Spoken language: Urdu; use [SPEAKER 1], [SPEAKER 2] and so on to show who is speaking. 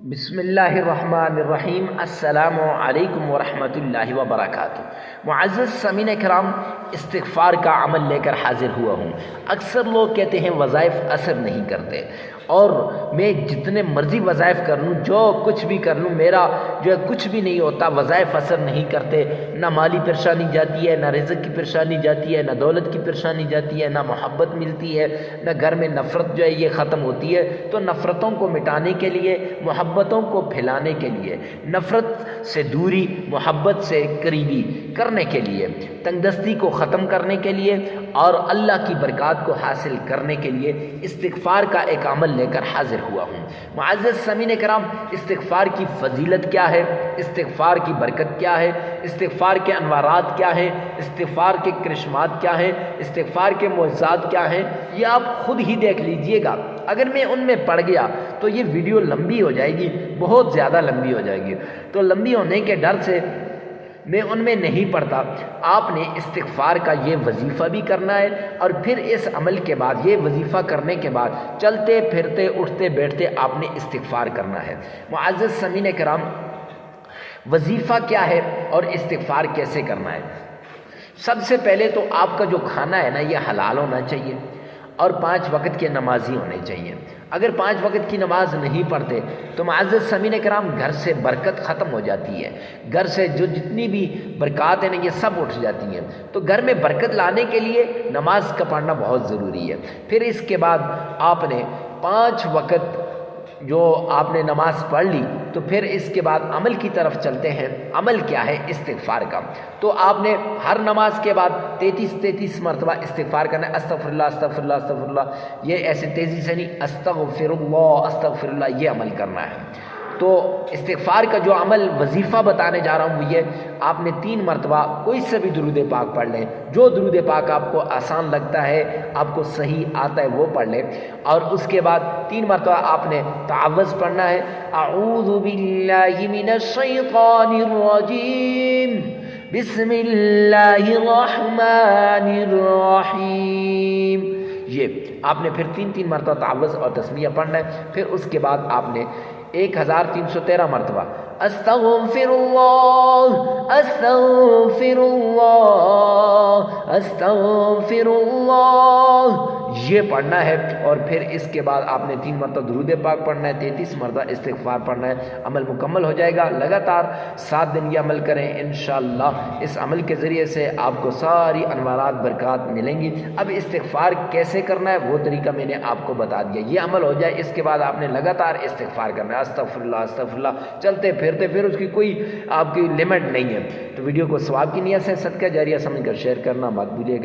[SPEAKER 1] بسم اللہ الرحمن الرحیم۔ السلام علیکم ورحمۃ اللہ وبرکاتہ۔ معزز سامعین کرام، استغفار کا عمل لے کر حاضر ہوا ہوں۔ اکثر لوگ کہتے ہیں وظائف اثر نہیں کرتے، اور میں جتنے مرضی وظائف کر لوں، جو کچھ بھی کر لوں، میرا جو ہے کچھ بھی نہیں ہوتا، وظائف اثر نہیں کرتے، نہ مالی پریشانی جاتی ہے، نہ رزق کی پریشانی جاتی ہے، نہ دولت کی پریشانی جاتی ہے، نہ محبت ملتی ہے، نہ گھر میں نفرت جو ہے یہ ختم ہوتی ہے۔ تو نفرتوں کو مٹانے کے لیے، محبتوں کو پھیلانے کے لیے، نفرت سے دوری، محبت سے قریبی کرنے کے لیے، تنگ دستی کو ختم کرنے کے لیے اور اللہ کی برکات کو حاصل کرنے کے لیے استغفار کا ایک عمل لے کر حاضر ہوا ہوں۔ معزز سامعین کرام، استغفار کی فضیلت کیا ہے، استغفار کی برکت کیا ہے، استغفار کے انوارات کیا ہیں، استغفار کے کرشمات کیا ہیں، استغفار کے معجزات کیا ہیں، یہ آپ خود ہی دیکھ لیجئے گا۔ اگر میں ان میں پڑ گیا تو یہ ویڈیو لمبی ہو جائے گی، بہت زیادہ لمبی ہو جائے گی، تو لمبی ہونے کے ڈر سے میں ان میں نہیں پڑھتا۔ آپ نے استغفار کا یہ وظیفہ بھی کرنا ہے، اور پھر اس عمل کے بعد، یہ وظیفہ کرنے کے بعد چلتے پھرتے اٹھتے بیٹھتے آپ نے استغفار کرنا ہے۔ معزز سامعین کرام، وظیفہ کیا ہے اور استغفار کیسے کرنا ہے؟ سب سے پہلے تو آپ کا جو کھانا ہے نا، یہ حلال ہونا چاہیے، اور 5 وقت کے نمازی ہونے چاہیے۔ اگر 5 وقت کی نماز نہیں پڑھتے تو معزز سامعین کرام، گھر سے برکت ختم ہو جاتی ہے، گھر سے جو جتنی بھی برکات ہیں نا، یہ سب اٹھ جاتی ہیں۔ تو گھر میں برکت لانے کے لیے نماز کا پڑھنا بہت ضروری ہے۔ پھر اس کے بعد آپ نے 5 وقت جو آپ نے نماز پڑھ لی، تو پھر اس کے بعد عمل کی طرف چلتے ہیں۔ عمل کیا ہے؟ استغفار کا۔ تو آپ نے ہر نماز کے بعد 33 مرتبہ استغفار کرنا ہے۔ استغفر اللہ، استغفر اللہ، استغفر اللہ، یہ ایسے تیزی سے نہیں، استغفر اللہ، استغفر اللہ، یہ عمل کرنا ہے۔ تو استغفار کا جو عمل وظیفہ بتانے جا رہا ہوں وہ یہ، آپ نے 3 مرتبہ کوئی سے بھی درود پاک پڑھ لیں، جو درود پاک آپ کو آسان لگتا ہے، آپ کو صحیح آتا ہے، وہ پڑھ لیں۔ اور اس کے بعد 3 مرتبہ آپ نے تعوذ پڑھنا ہے، اعوذ باللہ من الشیطان الرجیم، بسم اللہ الرحمن الرحیم۔ یہ آپ نے پھر 3 مرتبہ تعوذ اور تسمیہ پڑھنا ہے۔ پھر اس کے بعد آپ نے 1313 مرتبہ استغفر اللہ، استغفر اللہ، استغفر اللہ، یہ پڑھنا ہے۔ اور پھر اس کے بعد آپ نے 3 مرتبہ درود پاک پڑھنا ہے، 33 مرتبہ استغفار پڑھنا ہے۔ عمل مکمل ہو جائے گا۔ لگاتار 7 دن یہ عمل کریں، انشاءاللہ اس عمل کے ذریعے سے آپ کو ساری انوارات، برکات ملیں گی۔ اب استغفار کیسے کرنا ہے وہ طریقہ میں نے آپ کو بتا دیا۔ یہ عمل ہو جائے، اس کے بعد آپ نے لگاتار استغفار کرنا ہے، استغفر اللہ، استغفر اللہ، چلتے پھرتے، پھر اس کی کوئی آپ کی لمٹ نہیں ہے۔ تو ویڈیو کو ثواب کی نیت سے صدقہ جاریہ سمجھ کر شیئر کرنا مت بھولیے گا۔